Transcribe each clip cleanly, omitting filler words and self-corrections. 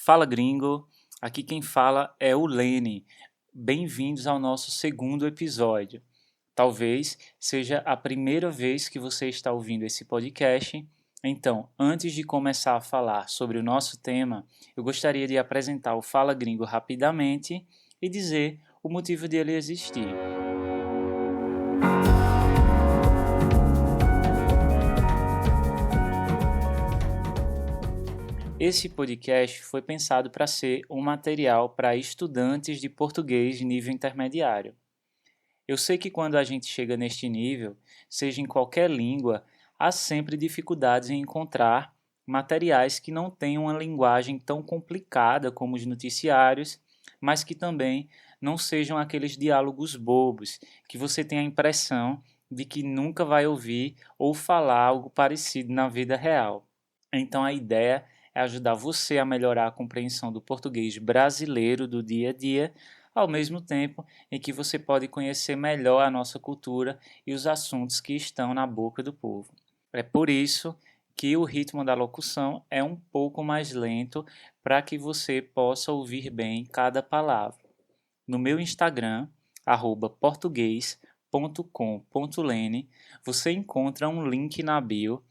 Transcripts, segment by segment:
Fala gringo, aqui quem fala é o Lene. Bem-vindos ao nosso segundo episódio. Talvez seja a primeira vez que você está ouvindo esse podcast. Então, antes de começar a falar sobre o nosso tema, eu gostaria de apresentar o Fala Gringo rapidamente e dizer o motivo de ele existir. Esse podcast foi pensado para ser um material para estudantes de português nível intermediário. Eu sei que quando a gente chega neste nível, seja em qualquer língua, há sempre dificuldades em encontrar materiais que não tenham uma linguagem tão complicada como os noticiários, mas que também não sejam aqueles diálogos bobos que você tem a impressão de que nunca vai ouvir ou falar algo parecido na vida real. Então a ideia é ajudar você a melhorar a compreensão do português brasileiro do dia a dia, ao mesmo tempo em que você pode conhecer melhor a nossa cultura e os assuntos que estão na boca do povo. É por isso que o ritmo da locução é um pouco mais lento para que você possa ouvir bem cada palavra. No meu Instagram, @portugues.com.lene, você encontra um link na bio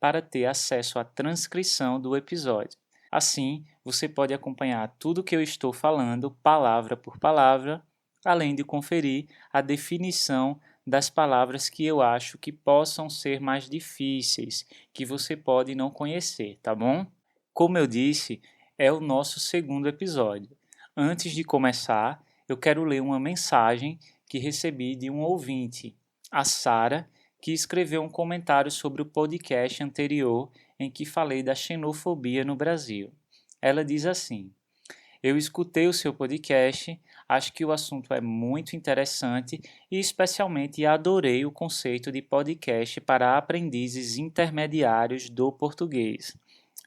para ter acesso à transcrição do episódio. Assim, você pode acompanhar tudo o que eu estou falando, palavra por palavra, além de conferir a definição das palavras que eu acho que possam ser mais difíceis, que você pode não conhecer, tá bom? Como eu disse, é o nosso segundo episódio. Antes de começar, eu quero ler uma mensagem que recebi de um ouvinte, a Sara, que escreveu um comentário sobre o podcast anterior em que falei da xenofobia no Brasil. Ela diz assim: eu escutei o seu podcast, acho que o assunto é muito interessante e especialmente adorei o conceito de podcast para aprendizes intermediários do português.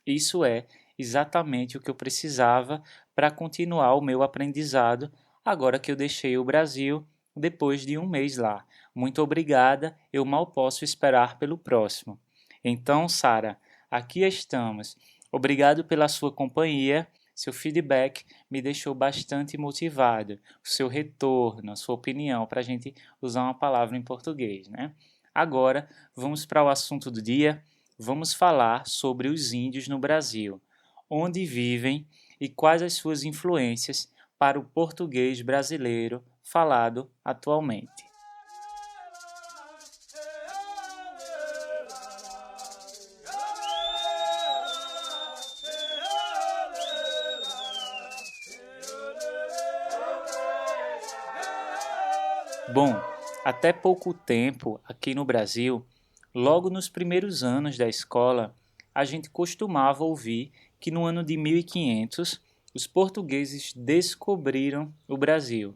Isso é exatamente o que eu precisava para continuar o meu aprendizado agora que eu deixei o Brasil depois de um mês lá. Muito obrigada, eu mal posso esperar pelo próximo. Então, Sara, aqui estamos. Obrigado pela sua companhia. Seu feedback me deixou bastante motivado. O seu retorno, a sua opinião, para a gente usar uma palavra em português, né? Agora, vamos para o assunto do dia. Vamos falar sobre os índios no Brasil, onde vivem e quais as suas influências para o português brasileiro falado atualmente. Bom, até pouco tempo aqui no Brasil, logo nos primeiros anos da escola, a gente costumava ouvir que no ano de 1500 os portugueses descobriram o Brasil.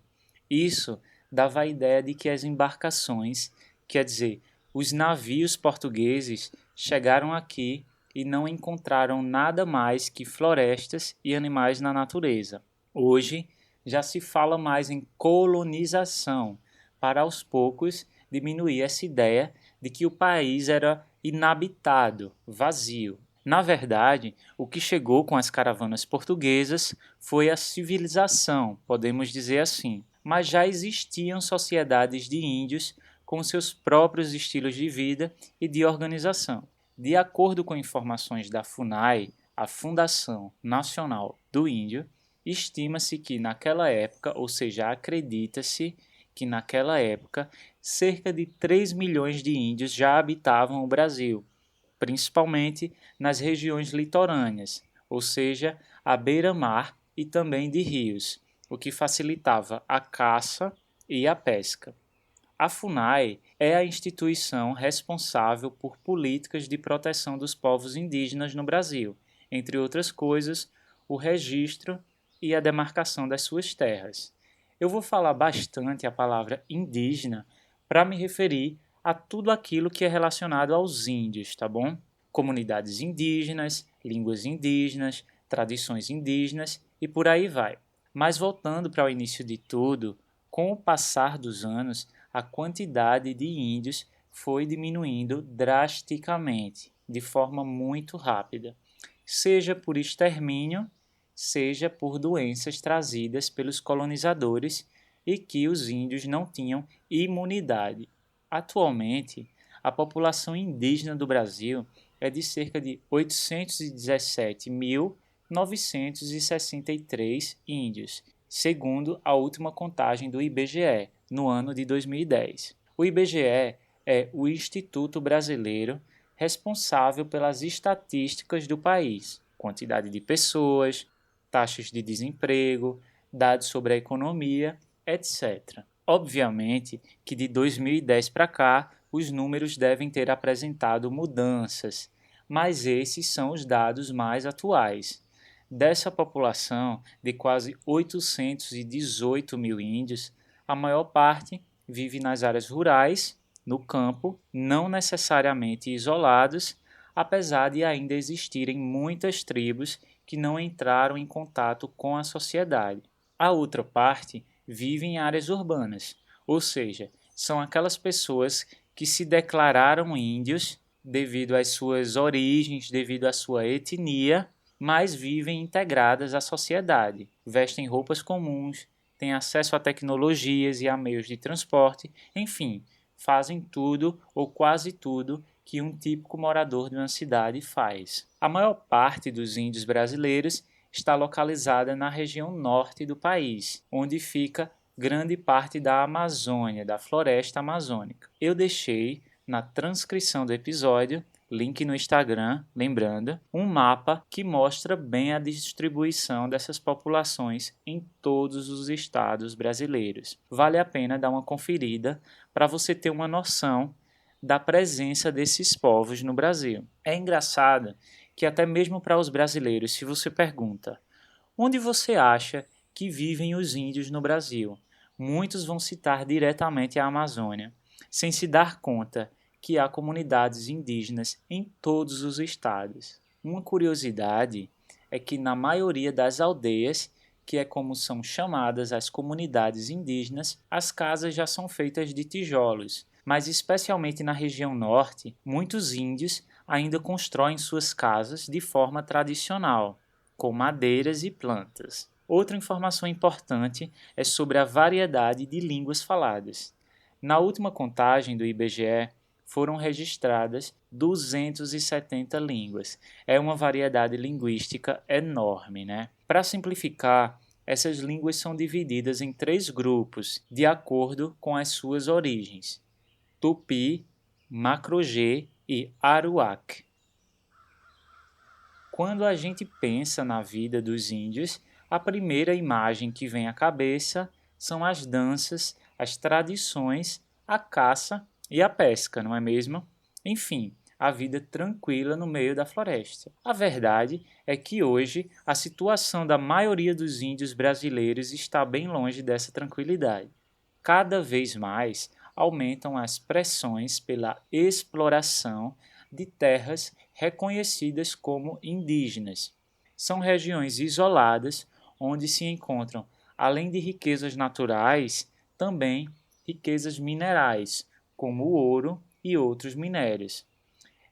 Isso dava a ideia de que as embarcações, quer dizer, os navios portugueses, chegaram aqui e não encontraram nada mais que florestas e animais na natureza. Hoje já se fala mais em colonização, para aos poucos diminuir essa ideia de que o país era inabitado, vazio. Na verdade, o que chegou com as caravanas portuguesas foi a civilização, podemos dizer assim. Mas já existiam sociedades de índios com seus próprios estilos de vida e de organização. De acordo com informações da FUNAI, a Fundação Nacional do Índio, estima-se que naquela época, ou seja, acredita-se que naquela época, cerca de 3 milhões de índios já habitavam o Brasil, principalmente nas regiões litorâneas, ou seja, à beira-mar e também de rios, o que facilitava a caça e a pesca. A FUNAI é a instituição responsável por políticas de proteção dos povos indígenas no Brasil, entre outras coisas, o registro e a demarcação das suas terras. Eu vou falar bastante a palavra indígena para me referir a tudo aquilo que é relacionado aos índios, tá bom? Comunidades indígenas, línguas indígenas, tradições indígenas e por aí vai. Mas voltando para o início de tudo, com o passar dos anos, a quantidade de índios foi diminuindo drasticamente, de forma muito rápida, seja por extermínio, seja por doenças trazidas pelos colonizadores e que os índios não tinham imunidade. Atualmente, a população indígena do Brasil é de cerca de 817.963 índios, segundo a última contagem do IBGE, no ano de 2010. O IBGE é o Instituto Brasileiro responsável pelas estatísticas do país, quantidade de pessoas, taxas de desemprego, dados sobre a economia, etc. Obviamente que de 2010 para cá, os números devem ter apresentado mudanças, mas esses são os dados mais atuais. Dessa população de quase 818 mil índios, a maior parte vive nas áreas rurais, no campo, não necessariamente isolados, apesar de ainda existirem muitas tribos que não entraram em contato com a sociedade. A outra parte vive em áreas urbanas, ou seja, são aquelas pessoas que se declararam índios devido às suas origens, devido à sua etnia, mas vivem integradas à sociedade, vestem roupas comuns, têm acesso a tecnologias e a meios de transporte, enfim, fazem tudo ou quase tudo que um típico morador de uma cidade faz. A maior parte dos índios brasileiros está localizada na região norte do país, onde fica grande parte da Amazônia, da floresta amazônica. Eu deixei na transcrição do episódio, link no Instagram, lembrando, um mapa que mostra bem a distribuição dessas populações em todos os estados brasileiros. Vale a pena dar uma conferida para você ter uma noção da presença desses povos no Brasil. É engraçado que até mesmo para os brasileiros, se você pergunta onde você acha que vivem os índios no Brasil, muitos vão citar diretamente a Amazônia, sem se dar conta que há comunidades indígenas em todos os estados. Uma curiosidade é que na maioria das aldeias, que é como são chamadas as comunidades indígenas, as casas já são feitas de tijolos, mas especialmente na região norte, muitos índios ainda constroem suas casas de forma tradicional, com madeiras e plantas. Outra informação importante é sobre a variedade de línguas faladas. Na última contagem do IBGE, foram registradas 270 línguas. É uma variedade linguística enorme, né? Para simplificar, essas línguas são divididas em 3 grupos, de acordo com as suas origens: Tupi, Macro-G e Aruac. Quando a gente pensa na vida dos índios, a primeira imagem que vem à cabeça são as danças, as tradições, a caça e a pesca, não é mesmo? Enfim, a vida tranquila no meio da floresta. A verdade é que hoje a situação da maioria dos índios brasileiros está bem longe dessa tranquilidade. Cada vez mais aumentam as pressões pela exploração de terras reconhecidas como indígenas. São regiões isoladas onde se encontram, além de riquezas naturais, também riquezas minerais, como o ouro e outros minérios.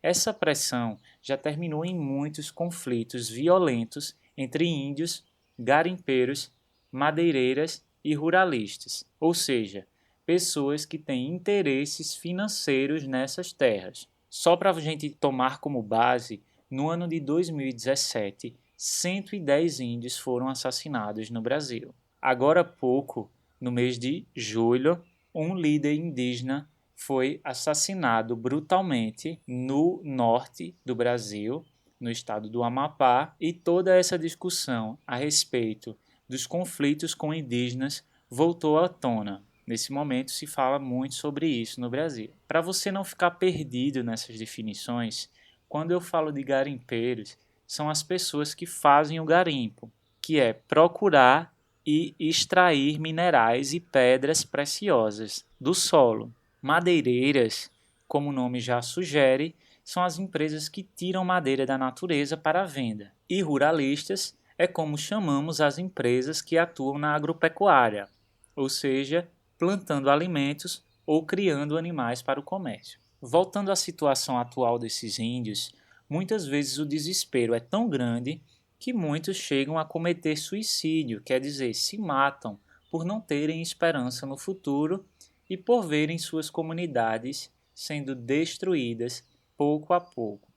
Essa pressão já terminou em muitos conflitos violentos entre índios, garimpeiros, madeireiras e ruralistas, ou seja, pessoas que têm interesses financeiros nessas terras. Só para a gente tomar como base, no ano de 2017, 110 índios foram assassinados no Brasil. Agora há pouco, no mês de julho, um líder indígena foi assassinado brutalmente no norte do Brasil, no estado do Amapá, e toda essa discussão a respeito dos conflitos com indígenas voltou à tona. Nesse momento se fala muito sobre isso no Brasil. Para você não ficar perdido nessas definições, quando eu falo de garimpeiros, são as pessoas que fazem o garimpo, que é procurar e extrair minerais e pedras preciosas do solo. Madeireiras, como o nome já sugere, são as empresas que tiram madeira da natureza para a venda. E ruralistas é como chamamos as empresas que atuam na agropecuária, ou seja, plantando alimentos ou criando animais para o comércio. Voltando à situação atual desses índios, muitas vezes o desespero é tão grande que muitos chegam a cometer suicídio, quer dizer, se matam por não terem esperança no futuro e por verem suas comunidades sendo destruídas pouco a pouco.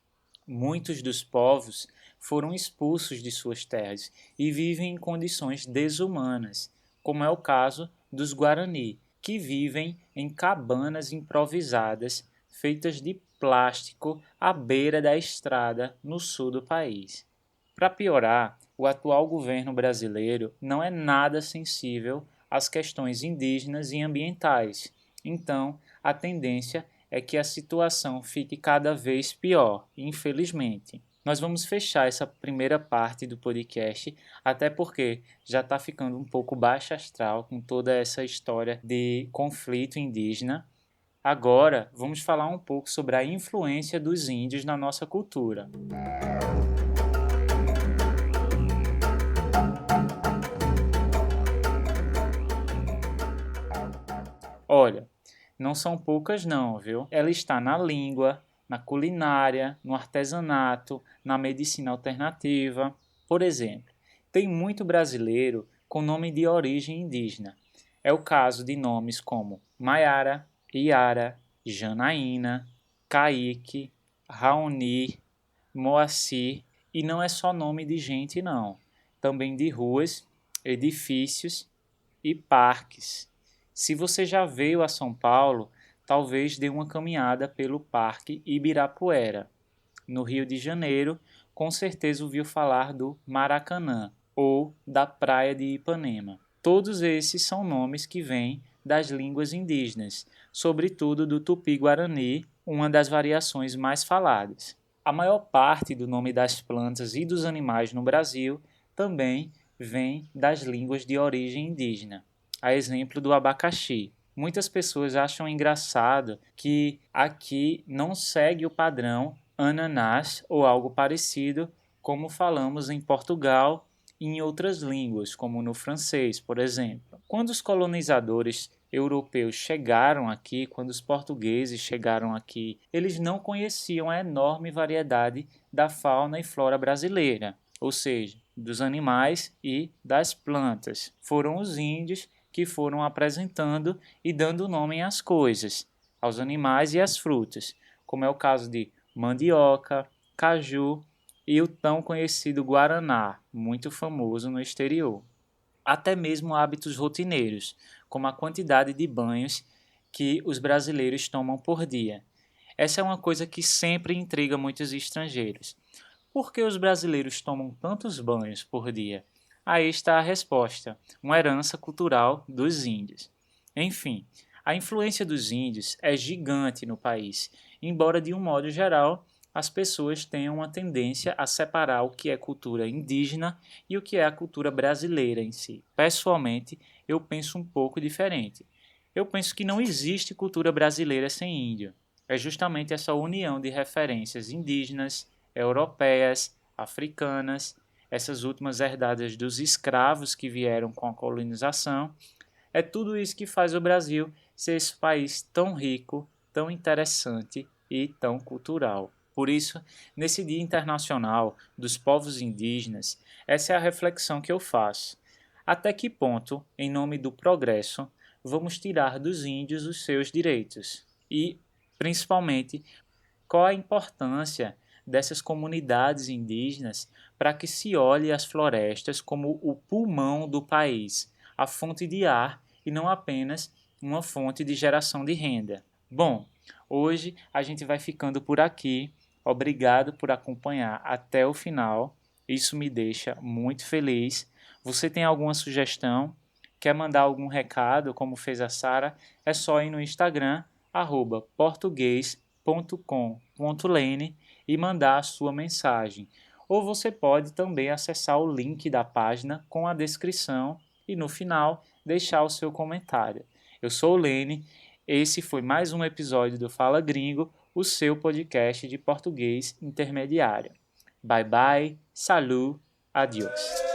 Muitos dos povos foram expulsos de suas terras e vivem em condições desumanas, como é o caso dos Guarani, que vivem em cabanas improvisadas feitas de plástico à beira da estrada no sul do país. Para piorar, o atual governo brasileiro não é nada sensível às questões indígenas e ambientais, então a tendência é que a situação fique cada vez pior, infelizmente. Nós vamos fechar essa primeira parte do podcast, até porque já está ficando um pouco baixo astral com toda essa história de conflito indígena. Agora, vamos falar um pouco sobre a influência dos índios na nossa cultura. Olha, não são poucas não, viu? Ela está na língua, na culinária, no artesanato, na medicina alternativa. Por exemplo, tem muito brasileiro com nome de origem indígena. É o caso de nomes como Maiara, Iara, Janaína, Kaique, Raoni, Moacir, e não é só nome de gente não, também de ruas, edifícios e parques. Se você já veio a São Paulo, talvez dê uma caminhada pelo Parque Ibirapuera. No Rio de Janeiro, com certeza ouviu falar do Maracanã ou da Praia de Ipanema. Todos esses são nomes que vêm das línguas indígenas, sobretudo do Tupi-Guarani, uma das variações mais faladas. A maior parte do nome das plantas e dos animais no Brasil também vem das línguas de origem indígena. A exemplo do abacaxi. Muitas pessoas acham engraçado que aqui não segue o padrão ananás ou algo parecido, como falamos em Portugal e em outras línguas, como no francês, por exemplo. Quando os colonizadores europeus chegaram aqui, quando os portugueses chegaram aqui, eles não conheciam a enorme variedade da fauna e flora brasileira, ou seja, dos animais e das plantas. Foram os índios que foram apresentando e dando nome às coisas, aos animais e às frutas, como é o caso de mandioca, caju e o tão conhecido guaraná, muito famoso no exterior. Até mesmo hábitos rotineiros, como a quantidade de banhos que os brasileiros tomam por dia. Essa é uma coisa que sempre intriga muitos estrangeiros. Por que os brasileiros tomam tantos banhos por dia? Aí está a resposta, uma herança cultural dos índios. Enfim, a influência dos índios é gigante no país, embora de um modo geral as pessoas tenham uma tendência a separar o que é cultura indígena e o que é a cultura brasileira em si. Pessoalmente, eu penso um pouco diferente. Eu penso que não existe cultura brasileira sem índio. É justamente essa união de referências indígenas, europeias, africanas, essas últimas herdadas dos escravos que vieram com a colonização. É tudo isso que faz o Brasil ser esse país tão rico, tão interessante e tão cultural. Por isso, nesse Dia Internacional dos Povos Indígenas, essa é a reflexão que eu faço. Até que ponto, em nome do progresso, vamos tirar dos índios os seus direitos? E, principalmente, qual a importância dessas comunidades indígenas para que se olhe as florestas como o pulmão do país, a fonte de ar e não apenas uma fonte de geração de renda. Bom, hoje a gente vai ficando por aqui. Obrigado por acompanhar até o final. Isso me deixa muito feliz. Você tem alguma sugestão? Quer mandar algum recado, como fez a Sara? É só ir no Instagram, @portugues.com.lene e mandar a sua mensagem. Ou você pode também acessar o link da página com a descrição e no final deixar o seu comentário. Eu sou o Lene, esse foi mais um episódio do Fala Gringo, o seu podcast de português intermediário. Bye bye, salut, adiós.